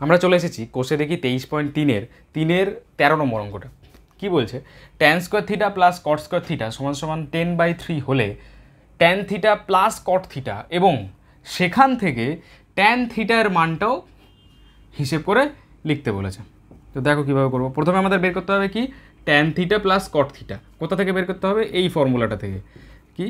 আমরা চলে এসেছি কোষে দেখি 23.3-এর 13 নম্বর অঙ্কটা। কি বলছে, tan square theta plus cot square theta সমান সমান 10/3 হলে ট্যান থিটা প্লাস কট থিটা এবং সেখান থেকে ট্যান থিটার মানটাও হিসেব করে লিখতে বলেছে। তো দেখো কীভাবে করবো। প্রথমে আমাদের বের করতে হবে কি, ট্যান থিটা প্লাস কট থিটা। কোথা থেকে বের করতে হবে? এই ফর্মুলাটা থেকে, কি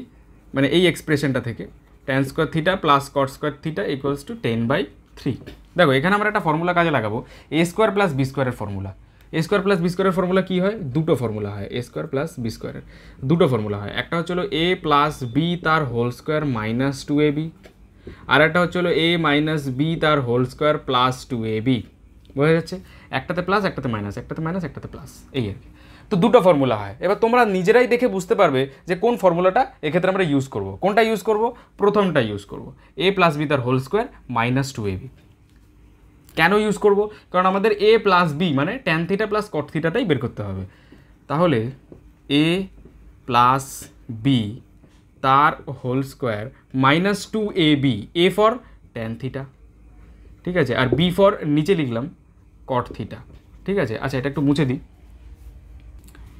মানে এই এক্সপ্রেশনটা থেকে, tan square theta plus cot square theta equals to 10/3। দেখো এখানে আমরা একটা ফর্মুলা কাজে লাগাবো, এ স্কোয়ার প্লাস বি স্কোয়ারের ফর্মুলা। এ স্কোয়ার প্লাস বি স্কোয়ারের ফর্মুলা কী হয়? দুটো ফর্মুলা হয়, এ স্কোয়ার প্লাস বি স্কোয়ারের দুটো ফর্মুলা হয়। একটা হচ্ছিল এ প্লাস বি তার হোল স্কোয়ার মাইনাস 2ab, আর একটা হচ্ছিলো এ মাইনাস বি তার হোল স্কোয়ার প্লাস 2ab। বোঝা যাচ্ছে? একটাতে প্লাস একটাতে মাইনাস, একটাতে মাইনাস একটাতে প্লাস, এই আর কি। তো দুটো ফর্মুলা হয়। এবার তোমরা নিজেরাই দেখে বুঝতে পারবে যে কোন ফর্মুলাটা এক্ষেত্রে আমরা ইউজ করব। কোনটা ইউজ করব? প্রথমটা ইউজ করব, এ প্লাস বি তার হোল স্কোয়ার মাইনাস 2ab। কেন ইউজ করব? কারণ আমাদের এ প্লাস বি মানে ট্যান থিটা প্লাস কট থিটাটাই বের করতে হবে। তাহলে এ প্লাস বি তার whole square minus 2ab, a for tan theta, ঠিক আছে, আর বি ফর নিচে লিখলাম কট থিটা, ঠিক আছে। আচ্ছা এটা একটু মুছে দিই,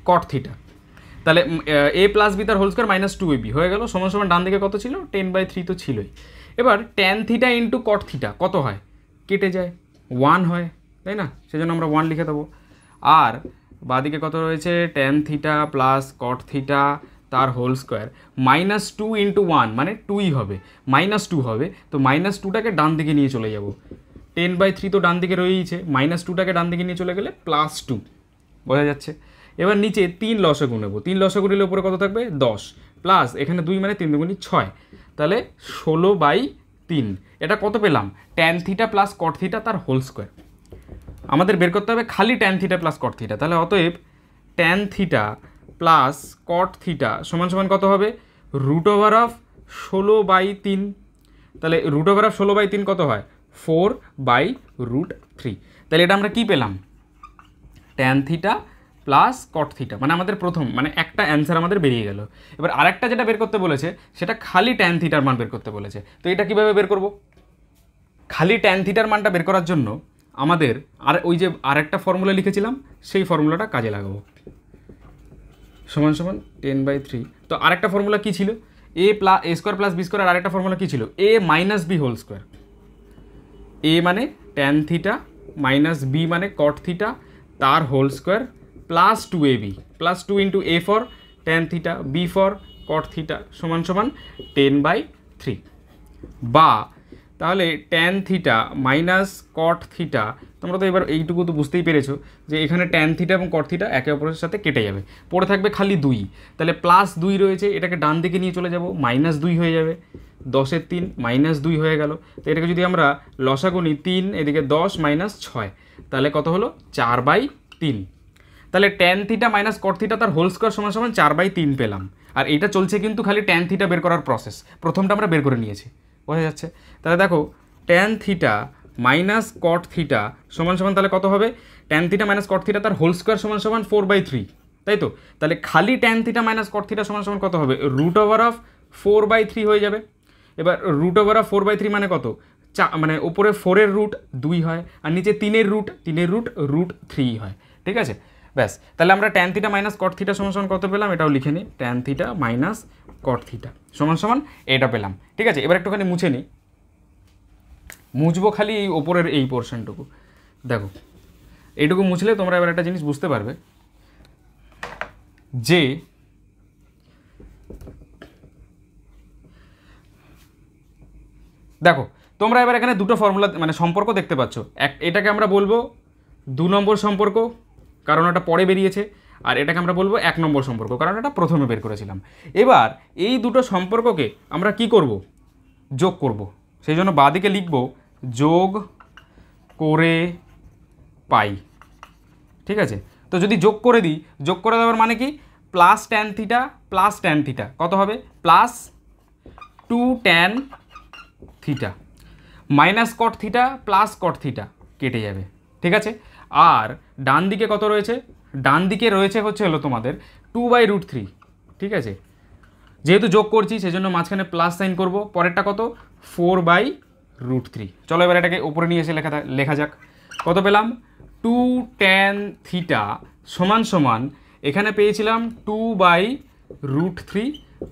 কট থিটা। তাহলে এ প্লাস বি তার হোল স্কোয়ার মাইনাস 2ab হয়ে গেল, সমান সমান ডান দিকে কত ছিল? 10/3 তো ছিলই। এবার tan theta into cot theta কত হয়? কেটে যায়, 1 হয়, তাই না? সেজন্য আমরা 1 লিখে দেবো। আর বাদিকে কত রয়েছে? ট্যান থিটা প্লাস কট থিটা তার হোল স্কোয়ার মাইনাস 2 ইন্টু 1 মানে 2ই হবে, মাইনাস 2 হবে। তো মাইনাস 2টাকে ডান দিকে নিয়ে চলে যাব, 10/3 তো ডান দিকে রয়েইছে, মাইনাস 2টাকে ডান দিকে নিয়ে চলে গেলে প্লাস 2। বোঝা যাচ্ছে? এবার নিচে 3 লসাগু নেব, 3 লসাগু নিলে উপরে কত থাকবে? 10 প্লাস এখানে 2 মানে 3 দুগুণি 6, তাহলে 16/3। এটা কত পেলাম? ট্যান থিটা প্লাস কট থিটা তার হোল স্কোয়ার। আমাদের বের করতে হবে খালি ট্যান থিটা প্লাস কট থিটা। তাহলে অতএব ট্যান থিটা প্লাস কট থিটা সমান সমান কত হবে? √16/3। তাহলে √16/3 কত হয়? 4/√3। তাহলে এটা আমরা কি পেলাম? ট্যান থিটা প্লাস কট থিটা, মানে আমাদের প্রথম মানে একটা অ্যান্সার আমাদের বেরিয়ে গেল। এবার আরেকটা যেটা বের করতে বলেছে সেটা খালি ট্যান থিটার মান বের করতে বলেছে। তো এটা কিভাবে বের করব? খালি ট্যান থিটার মানটা বের করার জন্য আমাদের ওই যে আরেকটা ফর্মুলা লিখেছিলাম সেই ফর্মুলাটা কাজে লাগাবো, সমান সমান 10/3। তো আরেকটা ফর্মুলা কী ছিল? A square plus b square. আর আরেকটা ফর্মুলা কী ছিল? A minus b whole square. A মানে ট্যান থিটা মাইনাস বি মানে কট থিটা তার whole square plus 2ab, plus 2 into a for tan theta, b for cot theta সমান সমান 10/3। বা তাহলে tan theta minus cot theta, তোমরা তো এবার এইটুকু তো বুঝতেই পেরেছো যে এখানে ট্যান থিটা এবং কট থিটা একে অপরের সাথে কেটে যাবে, পড়ে থাকবে খালি 2। তাহলে প্লাস 2 রয়েছে, এটাকে ডান দিকে নিয়ে চলে যাব, মাইনাস 2 হয়ে যাবে, 10-এর 3 মাইনাস 2 হয়ে গেল। তো এটাকে যদি আমরা লসাগু নিই, 3 এদিকে 10 মাইনাস 6, তাহলে কত হলো? 4/3। তাহলে tan theta minus cot theta তার হোল স্কোয়ার সমান সমান 4/3 পেলাম। আর এটা চলছে কিন্তু খালি ট্যান থিটা বের করার প্রসেস, প্রথমটা আমরা বের করে নিয়েছি। বোঝা যাচ্ছে? তাহলে দেখো tan theta minus cot theta সমান সমান তাহলে কত হবে? Tan theta minus cot theta তার হোল স্কোয়ার সমান সমান 4/3, তাই তো? তাহলে খালি tan theta minus cot theta সমান সমান কত হবে? √4/3 হয়ে যাবে। এবার √4/3 মানে কত? মানে ওপরে 4-এর রুট 2 হয়, আর নিচে 3-এর রুট √3 হয়, ঠিক আছে? ব্যাস, তাহলে আমরা tan theta minus cot theta সমান সমান কত পেলাম? এটাও লিখে নিই, tan theta minus cot theta সমান সমান এটা পেলাম, ঠিক আছে? এবার একটুখানি মুছে নিই, মুছবো খালি এই ওপরের এই পোর্শনটুকু। দেখো এইটুকু মুছলে তোমরা এবার একটা জিনিস বুঝতে পারবে যে দেখো তোমরা এবার এখানে দুটো ফর্মুলা মানে সম্পর্ক দেখতে পাচ্ছ। এটাকে আমরা বলবো 2 নম্বর সম্পর্ক, কারণ এটা পরে বেরিয়েছে, আর এটাকে আমরা বলবো 1 নম্বর সম্পর্ক, কারণ এটা প্রথমে বের করেছিলাম। এবার এই দুটো সম্পর্ককে আমরা কি করব? যোগ করব। সেই জন্য বাঁদিকে লিখব যোগ করে পাই, ঠিক আছে? তো যদি যোগ করে দিই, যোগ করে দেওয়ার মানে কি? Plus tan theta plus tan theta কত হবে? Plus 2 tan theta minus cot theta plus কট থিটা কেটে যাবে, ঠিক আছে? আর ডান দিকে কত রয়েছে? ডান দিকে রয়েছে হলো তোমাদের 2/√3, ঠিক আছে? যেহেতু যোগ করছি সেজন্য মাঝখানে প্লাস সাইন করব, পরেরটা কত? 4/√3। চলো এবার এটাকে উপরে নিয়ে এসে লেখা যাক। কত পেলাম 2 tan থিটা সমান সমান এখানে পেয়েছিলাম 2/√3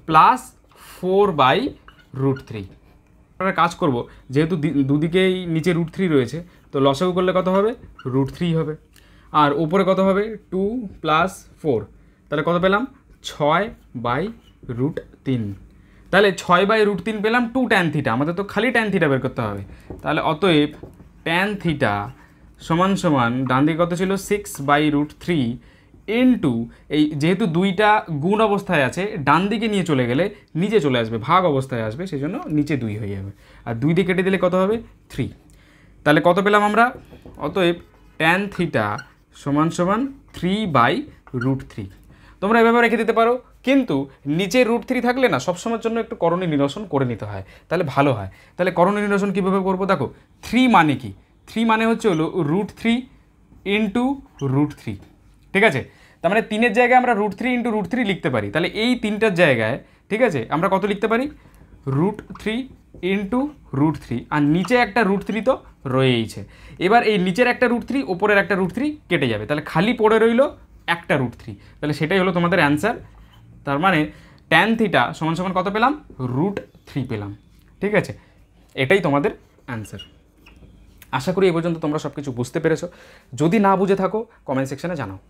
প্লাস 4/√3। আমরা কাজ করব, যেহেতু দুদিকেই নিচে √3 রয়েছে, তো লসাগু করলে কত হবে √3 হবে, আর উপরে কত হবে 2 + 4, তাহলে কত পেলাম 6/√3। তাহলে 6/√3 পেলাম 2 tan থিটা, আমাদের তো খালি tan থিটা বের করতে হবে। তাহলে অতএব tan থিটা সমান সমান ডান দিকে কত ছিল 6/√3 ইন্টু এই যেহেতু দুইটা গুণ অবস্থায় আছে ডান দিকে নিয়ে চলে গেলে নিচে চলে আসবে, ভাগ অবস্থায় আসবে, সেই জন্য নিচে 2 হয়ে যাবে, আর 2 দিয়ে কেটে দিলে কত হবে 3। তাহলে কত পেলাম আমরা, অতএব tan থিটা সমান সমান 3/√3। তোমরা এভাবে রেখে দিতে পারো, কিন্তু নিচে √3 থাকলে না সবসময়ের জন্য একটু করণীয় নিরসন করে নিতে হয়, তাহলে ভালো হয়। তাহলে করণীয় নিরসন কীভাবে করবো দেখো, 3 মানে কি, 3 মানে হচ্ছে হলো √3 ইন্টু √3, ঠিক আছে। তার মানে 3-এর জায়গায় আমরা √3 ইন্টু √3 লিখতে পারি। তাহলে এই 3টার জায়গায়, ঠিক আছে, আমরা কত লিখতে পারি √3 ইন্টু √3, আর নিচে একটা √3 তো রয়েইছে। এবার এই নিচের একটা √3 ওপরের একটা √3 কেটে যাবে, তাহলে খালি পড়ে রইল একটা √3, তাহলে সেটাই হলো তোমাদের অ্যান্সার। তার মানে tan থিটা সমান সমান কত পেলাম √3 পেলাম, ঠিক আছে, এটাই তোমাদের অ্যান্সার। আশা করি এই পর্যন্ত তোমরা সব কিছু বুঝতে পেরেছো। যদি না বুঝে থাকো কমেন্ট সেকশনে জানাও।